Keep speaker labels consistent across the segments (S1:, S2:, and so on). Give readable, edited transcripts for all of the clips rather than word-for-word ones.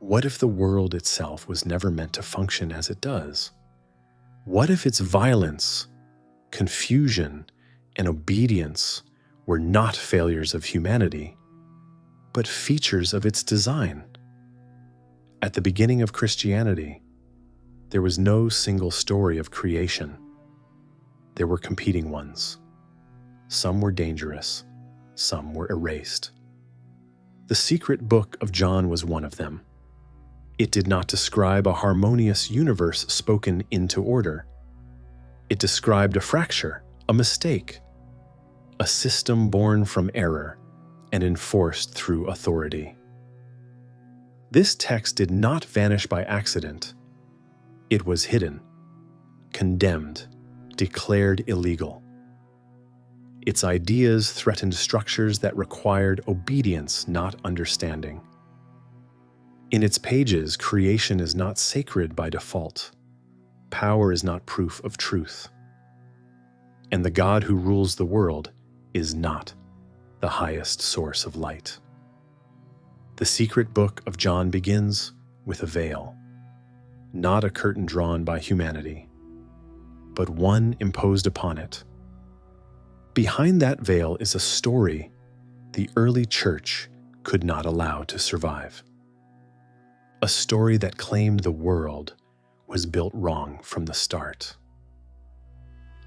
S1: What if the world itself was never meant to function as it does? What if its violence, confusion, and obedience were not failures of humanity, but features of its design? At the beginning of Christianity, there was no single story of creation. There were competing ones. Some were dangerous, some were erased. The secret book of John was one of them. It did not describe a harmonious universe spoken into order. It described a fracture, a mistake, a system born from error and enforced through authority. This text did not vanish by accident. It was hidden, condemned, declared illegal. Its ideas threatened structures that required obedience, not understanding. In its pages, creation is not sacred by default. Power is not proof of truth. And the God who rules the world is not the highest source of light. The secret book of John begins with a veil, not a curtain drawn by humanity, but one imposed upon it. Behind that veil is a story the early church could not allow to survive. A story that claimed the world was built wrong from the start.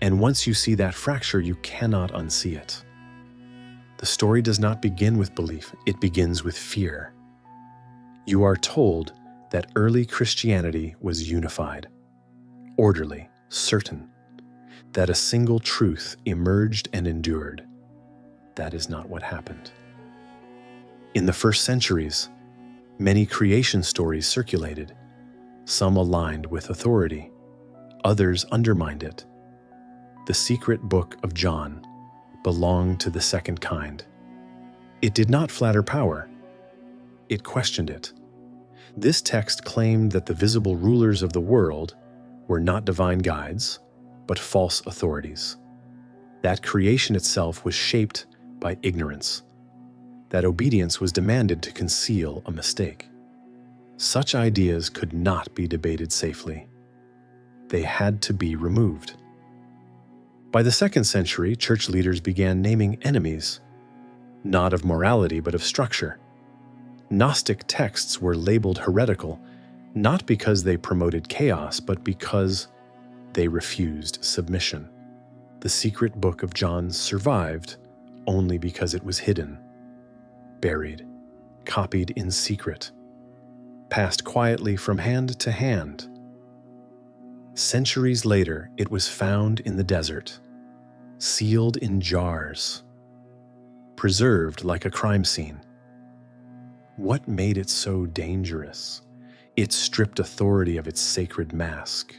S1: And once you see that fracture, you cannot unsee it. The story does not begin with belief, it begins with fear. You are told that early Christianity was unified, orderly, certain, that a single truth emerged and endured. That is not what happened. In the first centuries, many creation stories circulated. Some aligned with authority, others undermined it. The secret book of John belonged to the second kind. It did not flatter power. It questioned it. This text claimed that the visible rulers of the world were not divine guides, but false authorities. That creation itself was shaped by ignorance. That obedience was demanded to conceal a mistake. Such ideas could not be debated safely. They had to be removed. By the 2nd century, church leaders began naming enemies, not of morality but of structure. Gnostic texts were labeled heretical, not because they promoted chaos, but because they refused submission. The secret book of John survived only because it was hidden, buried, copied in secret, passed quietly from hand to hand. Centuries later, it was found in the desert, sealed in jars, preserved like a crime scene. What made it so dangerous? It stripped authority of its sacred mask.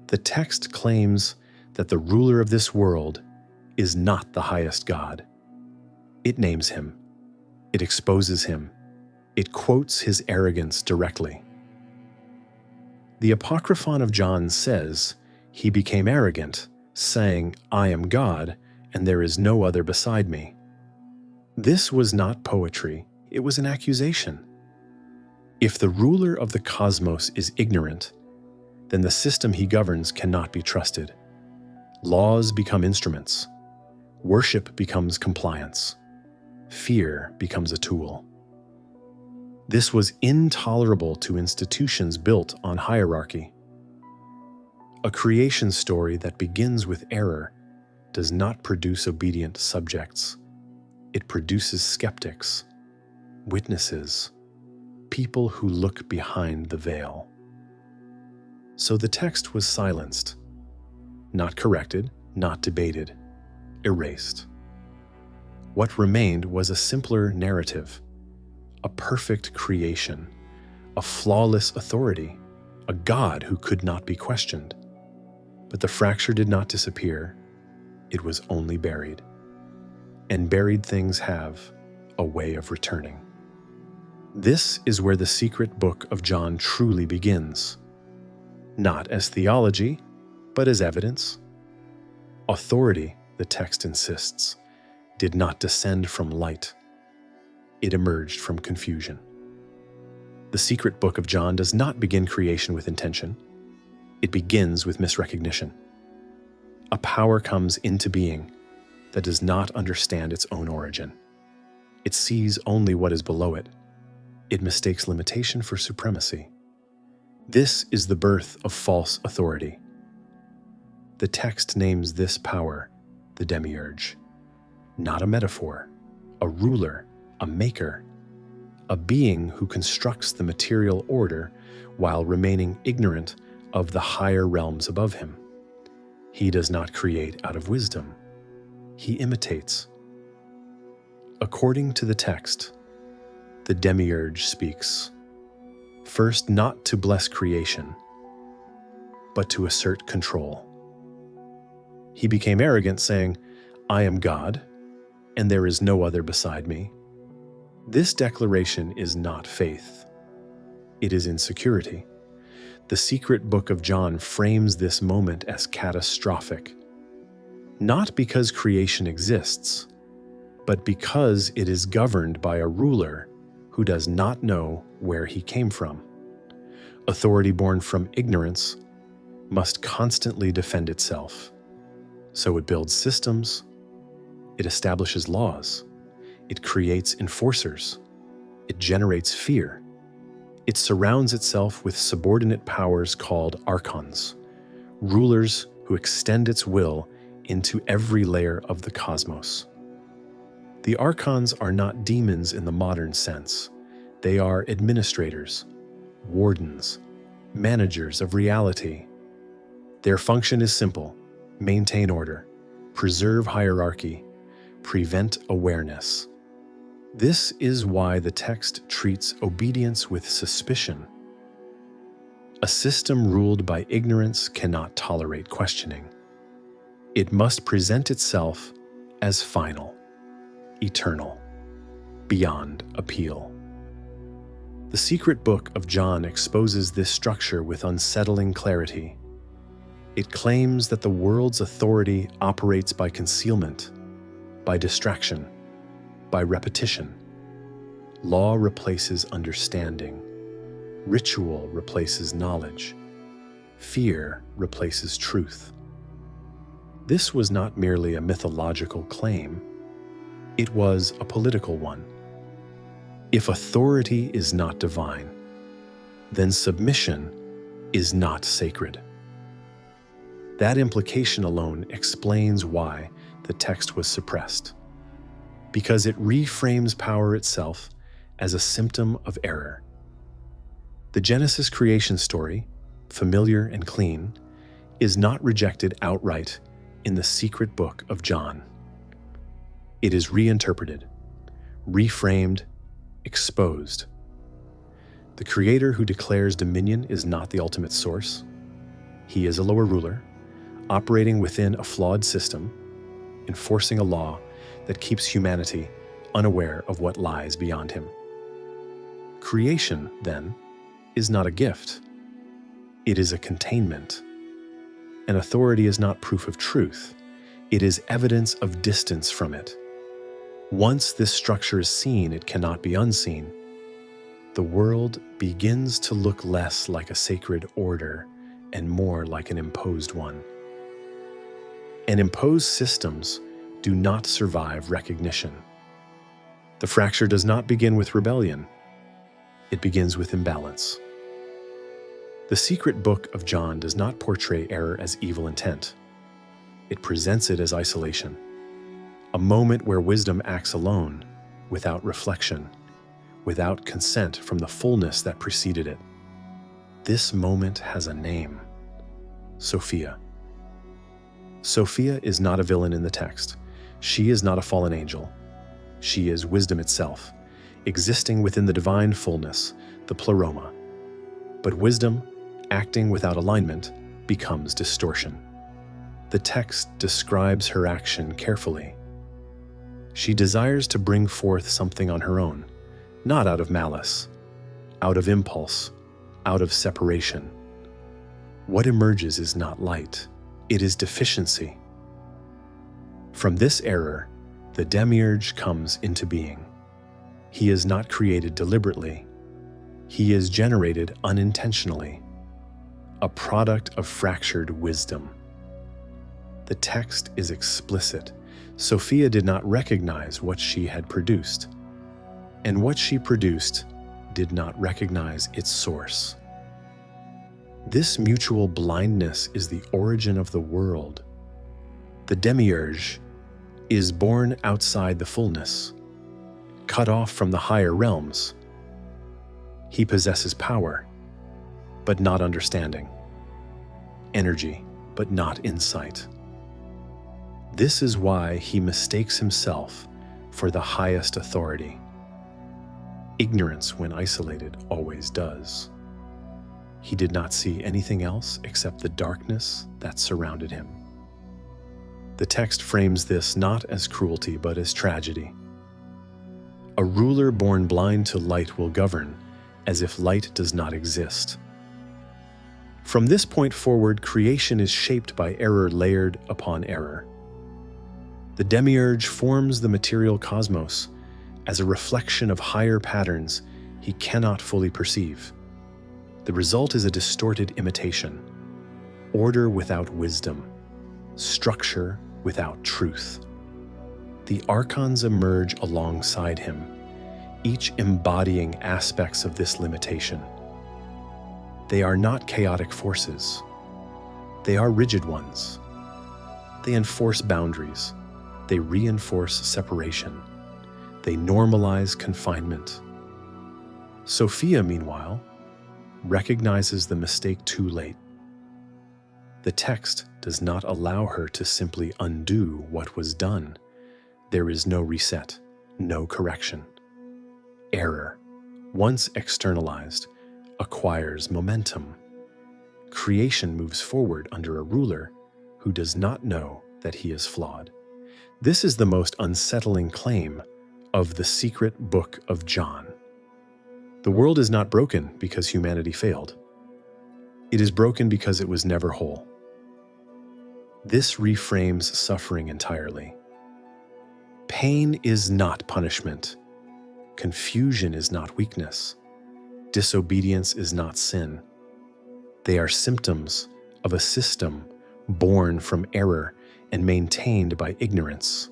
S1: The text claims that the ruler of this world is not the highest God. It names him. It exposes him. It quotes his arrogance directly. The Apocryphon of John says he became arrogant, saying, "I am God, and there is no other beside me." This was not poetry, it was an accusation. If the ruler of the cosmos is ignorant, then the system he governs cannot be trusted. Laws become instruments. Worship becomes compliance. Fear becomes a tool. This was intolerable to institutions built on hierarchy. A creation story that begins with error does not produce obedient subjects. It produces skeptics, witnesses, people who look behind the veil. So the text was silenced, not corrected, not debated, erased. What remained was a simpler narrative, a perfect creation, a flawless authority, a God who could not be questioned. But the fracture did not disappear, it was only buried. And buried things have a way of returning. This is where the secret book of John truly begins, not as theology, but as evidence. Authority, the text insists, did not descend from light. It emerged from confusion. The secret book of John does not begin creation with intention. It begins with misrecognition. A power comes into being that does not understand its own origin. It sees only what is below it. It mistakes limitation for supremacy. This is the birth of false authority. The text names this power the demiurge, not a metaphor, a ruler, a maker, a being who constructs the material order while remaining ignorant of the higher realms above him. He does not create out of wisdom. He imitates. According to the text, the demiurge speaks, first not to bless creation, but to assert control. He became arrogant, saying, "I am God, and there is no other beside me." This declaration is not faith. It is insecurity. The secret book of John frames this moment as catastrophic, not because creation exists, but because it is governed by a ruler who does not know where he came from. Authority born from ignorance must constantly defend itself. So it builds systems, it establishes laws, it creates enforcers, it generates fear. It surrounds itself with subordinate powers called Archons, rulers who extend its will into every layer of the cosmos. The Archons are not demons in the modern sense. They are administrators, wardens, managers of reality. Their function is simple: maintain order, preserve hierarchy, prevent awareness. This is why the text treats obedience with suspicion. A system ruled by ignorance cannot tolerate questioning. It must present itself as final, eternal, beyond appeal. The secret book of John exposes this structure with unsettling clarity. It claims that the world's authority operates by concealment, by distraction, by repetition. Law replaces understanding. Ritual replaces knowledge. Fear replaces truth. This was not merely a mythological claim. It was a political one. If authority is not divine, then submission is not sacred. That implication alone explains why the text was suppressed, because it reframes power itself as a symptom of error. The Genesis creation story, familiar and clean, is not rejected outright in the secret book of John. It is reinterpreted, reframed, exposed. The creator who declares dominion is not the ultimate source. He is a lower ruler, operating within a flawed system, enforcing a law that keeps humanity unaware of what lies beyond him. Creation, then, is not a gift. It is a containment. And authority is not proof of truth. It is evidence of distance from it. Once this structure is seen, it cannot be unseen. The world begins to look less like a sacred order and more like an imposed one. And imposed systems do not survive recognition. The fracture does not begin with rebellion. It begins with imbalance. The secret book of John does not portray error as evil intent. It presents it as isolation, a moment where wisdom acts alone, without reflection, without consent from the fullness that preceded it. This moment has a name: Sophia. Sophia is not a villain in the text. She is not a fallen angel. She is wisdom itself, existing within the divine fullness, the pleroma. But wisdom, acting without alignment, becomes distortion. The text describes her action carefully. She desires to bring forth something on her own, not out of malice, out of impulse, out of separation. What emerges is not light. It is deficiency. From this error, the demiurge comes into being. He is not created deliberately. He is generated unintentionally, a product of fractured wisdom. The text is explicit. Sophia did not recognize what she had produced, and what she produced did not recognize its source. This mutual blindness is the origin of the world. The demiurge is born outside the fullness, cut off from the higher realms. He possesses power, but not understanding, energy, but not insight. This is why he mistakes himself for the highest authority. Ignorance, when isolated, always does. He did not see anything else except the darkness that surrounded him. The text frames this not as cruelty, but as tragedy. A ruler born blind to light will govern as if light does not exist. From this point forward, creation is shaped by error layered upon error. The demiurge forms the material cosmos as a reflection of higher patterns he cannot fully perceive. The result is a distorted imitation, order without wisdom, structure without truth. The Archons emerge alongside him, each embodying aspects of this limitation. They are not chaotic forces. They are rigid ones. They enforce boundaries. They reinforce separation. They normalize confinement. Sophia, meanwhile, recognizes the mistake too late. The text does not allow her to simply undo what was done. There is no reset, no correction. Error, once externalized, acquires momentum. Creation moves forward under a ruler who does not know that he is flawed. This is the most unsettling claim of the secret book of John. The world is not broken because humanity failed. It is broken because it was never whole. This reframes suffering entirely. Pain is not punishment. Confusion is not weakness. Disobedience is not sin. They are symptoms of a system born from error and maintained by ignorance.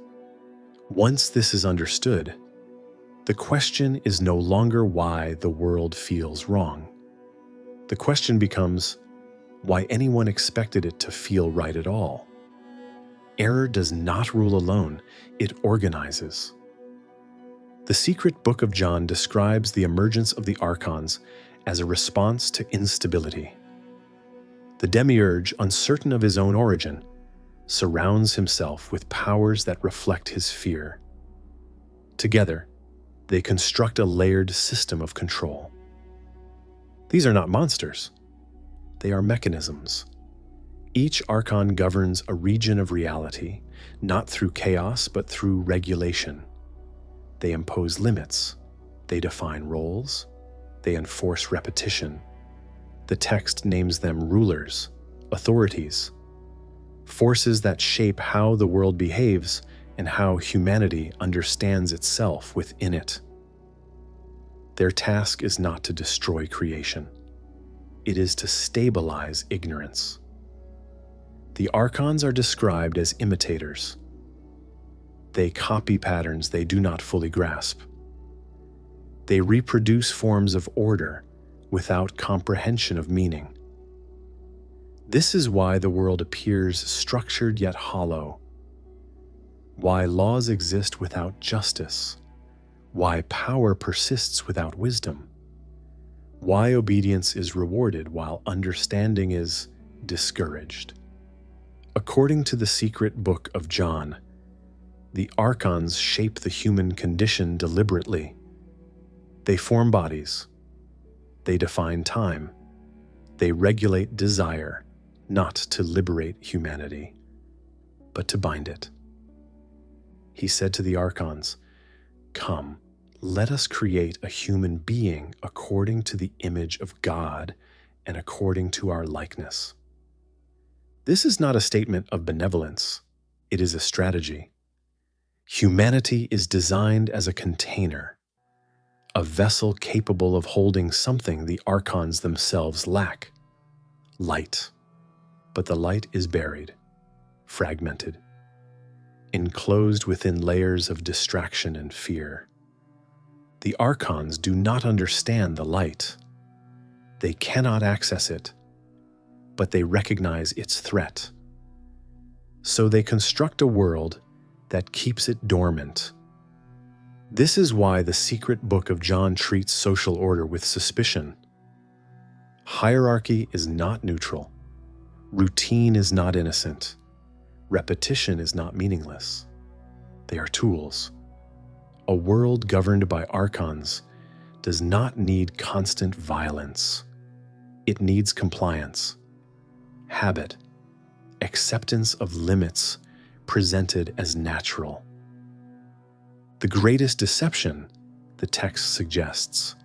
S1: Once this is understood, the question is no longer why the world feels wrong. The question becomes why anyone expected it to feel right at all. Error does not rule alone, it organizes. The secret book of John describes the emergence of the Archons as a response to instability. The demiurge, uncertain of his own origin, surrounds himself with powers that reflect his fear. Together, they construct a layered system of control. These are not monsters. They are mechanisms. Each Archon governs a region of reality, not through chaos, but through regulation. They impose limits. They define roles. They enforce repetition. The text names them rulers, authorities, forces that shape how the world behaves and how humanity understands itself within it. Their task is not to destroy creation. It is to stabilize ignorance. The Archons are described as imitators. They copy patterns they do not fully grasp. They reproduce forms of order without comprehension of meaning. This is why the world appears structured yet hollow, why laws exist without justice, why power persists without wisdom, why obedience is rewarded while understanding is discouraged. According to the secret book of John, the Archons shape the human condition deliberately. They form bodies. They define time. They regulate desire, not to liberate humanity, but to bind it. He said to the Archons, "Come, let us create a human being according to the image of God and according to our likeness." This is not a statement of benevolence. It is a strategy. Humanity is designed as a container, a vessel capable of holding something the Archons themselves lack: light. But the light is buried, fragmented, enclosed within layers of distraction and fear. The Archons do not understand the light. They cannot access it, but they recognize its threat. So they construct a world that keeps it dormant. This is why the secret book of John treats social order with suspicion. Hierarchy is not neutral. Routine is not innocent. Repetition is not meaningless. They are tools. A world governed by Archons does not need constant violence. It needs compliance, habit, acceptance of limits presented as natural. The greatest deception, the text suggests,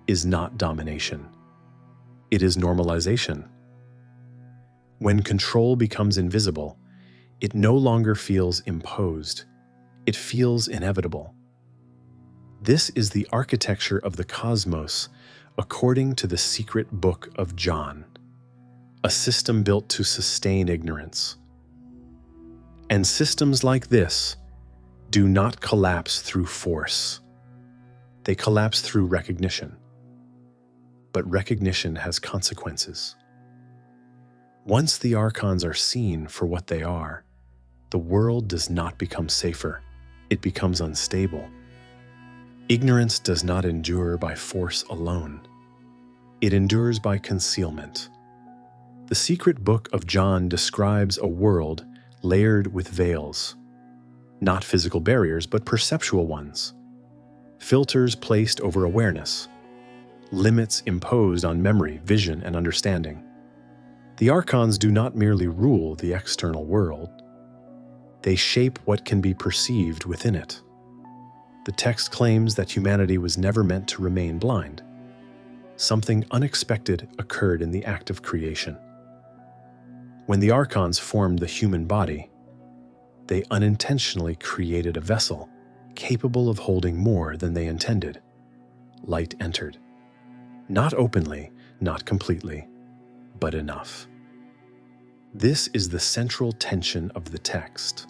S1: is not domination. It is normalization. When control becomes invisible, it no longer feels imposed. It feels inevitable. This is the architecture of the cosmos according to the secret book of John, a system built to sustain ignorance. And systems like this do not collapse through force. They collapse through recognition. But recognition has consequences. Once the Archons are seen for what they are, the world does not become safer. It becomes unstable. Ignorance does not endure by force alone. It endures by concealment. The secret book of John describes a world layered with veils, not physical barriers, but perceptual ones, filters placed over awareness, limits imposed on memory, vision, and understanding. The Archons do not merely rule the external world. They shape what can be perceived within it. The text claims that humanity was never meant to remain blind. Something unexpected occurred in the act of creation. When the Archons formed the human body, they unintentionally created a vessel capable of holding more than they intended. Light entered. Not openly, not completely, but enough. This is the central tension of the text.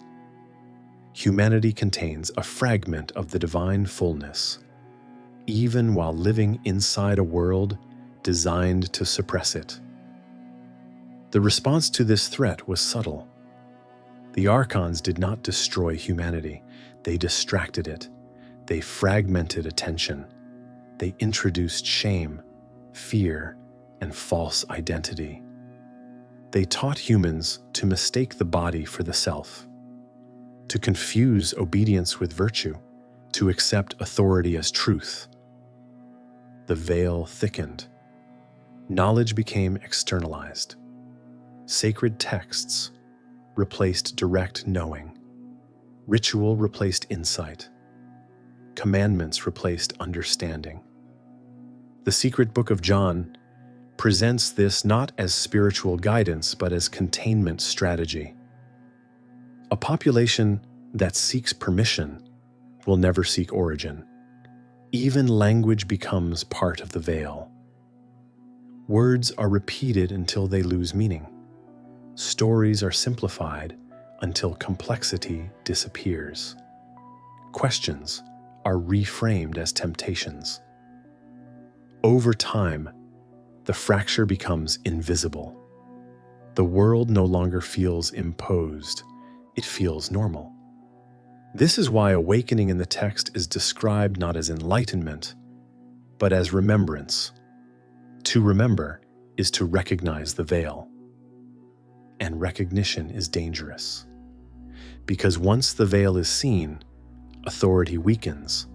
S1: Humanity contains a fragment of the divine fullness, even while living inside a world designed to suppress it. The response to this threat was subtle. The Archons did not destroy humanity. They distracted it. They fragmented attention. They introduced shame, fear, and false identity. They taught humans to mistake the body for the self, to confuse obedience with virtue, to accept authority as truth. The veil thickened. Knowledge became externalized. Sacred texts replaced direct knowing. Ritual replaced insight. Commandments replaced understanding. The secret book of John presents this not as spiritual guidance, but as containment strategy. A population that seeks permission will never seek origin. Even language becomes part of the veil. Words are repeated until they lose meaning. Stories are simplified until complexity disappears. Questions are reframed as temptations. Over time, the fracture becomes invisible. The world no longer feels imposed. It feels normal. This is why awakening in the text is described not as enlightenment, but as remembrance. To remember is to recognize the veil. And recognition is dangerous. Because once the veil is seen, authority weakens,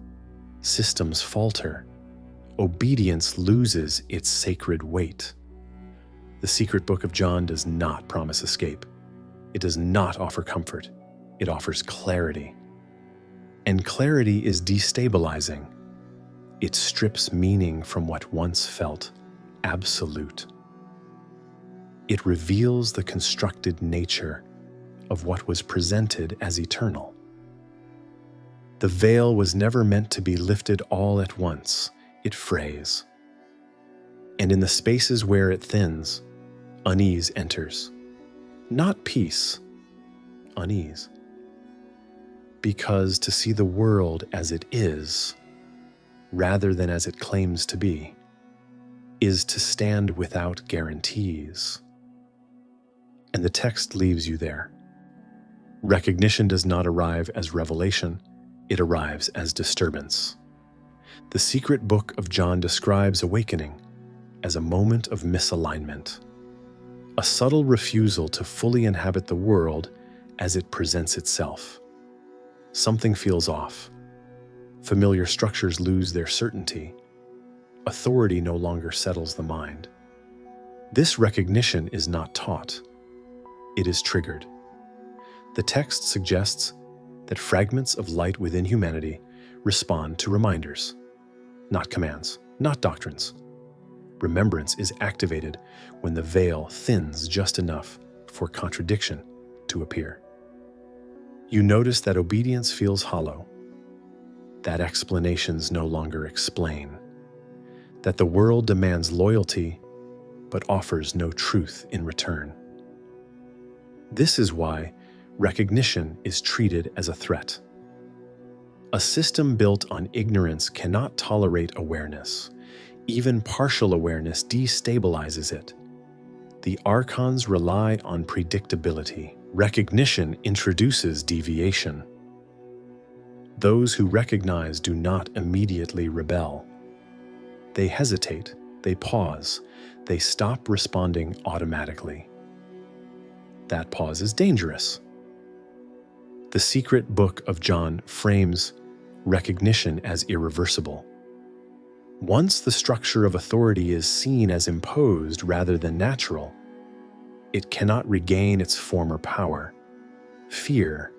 S1: systems falter, obedience loses its sacred weight. The secret book of John does not promise escape. It does not offer comfort. It offers clarity. And clarity is destabilizing. It strips meaning from what once felt absolute. It reveals the constructed nature of what was presented as eternal. The veil was never meant to be lifted all at once. It frays. And in the spaces where it thins, unease enters. Not peace, unease. Because to see the world as it is, rather than as it claims to be, is to stand without guarantees. And the text leaves you there. Recognition does not arrive as revelation, it arrives as disturbance. The secret book of John describes awakening as a moment of misalignment, a subtle refusal to fully inhabit the world as it presents itself. Something feels off. Familiar structures lose their certainty. Authority no longer settles the mind. This recognition is not taught. It is triggered. The text suggests that fragments of light within humanity respond to reminders, not commands, not doctrines. Remembrance is activated when the veil thins just enough for contradiction to appear. You notice that obedience feels hollow, that explanations no longer explain, that the world demands loyalty but offers no truth in return. This is why recognition is treated as a threat. A system built on ignorance cannot tolerate awareness. Even partial awareness destabilizes it. The Archons rely on predictability. Recognition introduces deviation. Those who recognize do not immediately rebel. They hesitate, they pause, they stop responding automatically. That pause is dangerous. The secret book of John frames recognition as irreversible. Once the structure of authority is seen as imposed rather than natural, it cannot regain its former power. Fear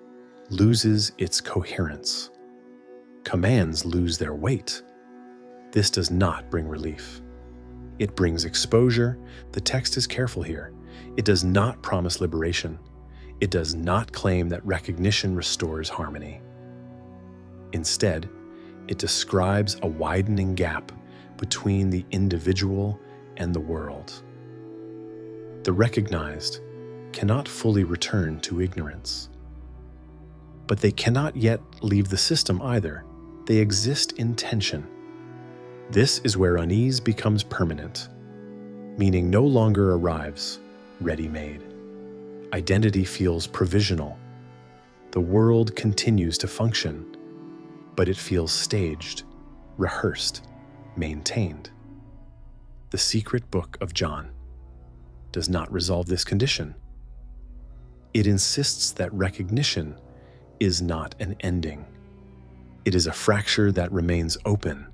S1: loses its coherence. Commands lose their weight. This does not bring relief. It brings exposure. The text is careful here. It does not promise liberation. It does not claim that recognition restores harmony. Instead, it describes a widening gap between the individual and the world. The recognized cannot fully return to ignorance. But they cannot yet leave the system either. They exist in tension. This is where unease becomes permanent, meaning no longer arrives ready-made. Identity feels provisional. The world continues to function, but it feels staged, rehearsed, maintained. The secret book of John does not resolve this condition. It insists that recognition is not an ending. It is a fracture that remains open.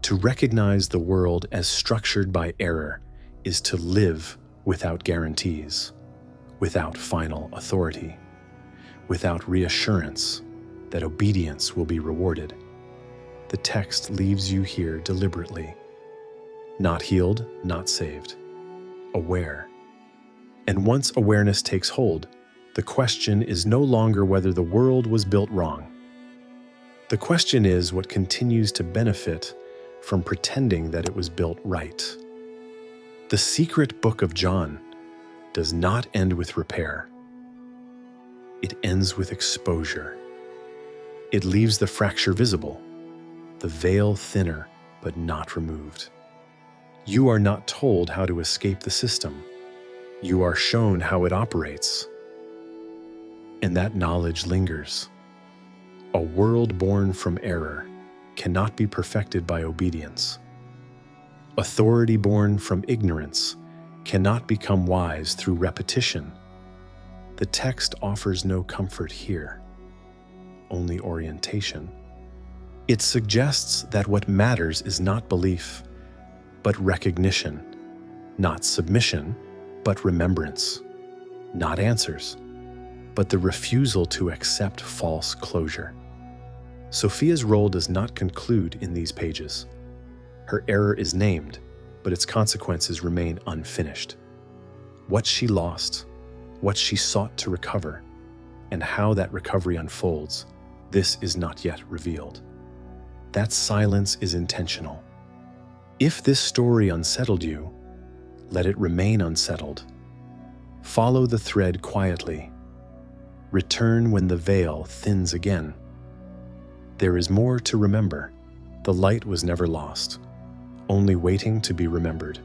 S1: To recognize the world as structured by error is to live without guarantees, without final authority, without reassurance that obedience will be rewarded. The text leaves you here deliberately. Not healed, not saved. Aware. And once awareness takes hold, the question is no longer whether the world was built wrong. The question is what continues to benefit from pretending that it was built right. The secret book of John does not end with repair. It ends with exposure. It leaves the fracture visible, the veil thinner but not removed. You are not told how to escape the system. You are shown how it operates. And that knowledge lingers. A world born from error cannot be perfected by obedience. Authority born from ignorance cannot become wise through repetition. The text offers no comfort here, only orientation. It suggests that what matters is not belief, but recognition, not submission, but remembrance, not answers, but the refusal to accept false closure. Sophia's role does not conclude in these pages. Her error is named, but its consequences remain unfinished. What she lost, what she sought to recover, and how that recovery unfolds This is not yet revealed. That silence is intentional. If this story unsettled you, let it remain unsettled. Follow the thread quietly. Return when the veil thins again. There is more to remember. The light was never lost, only waiting to be remembered.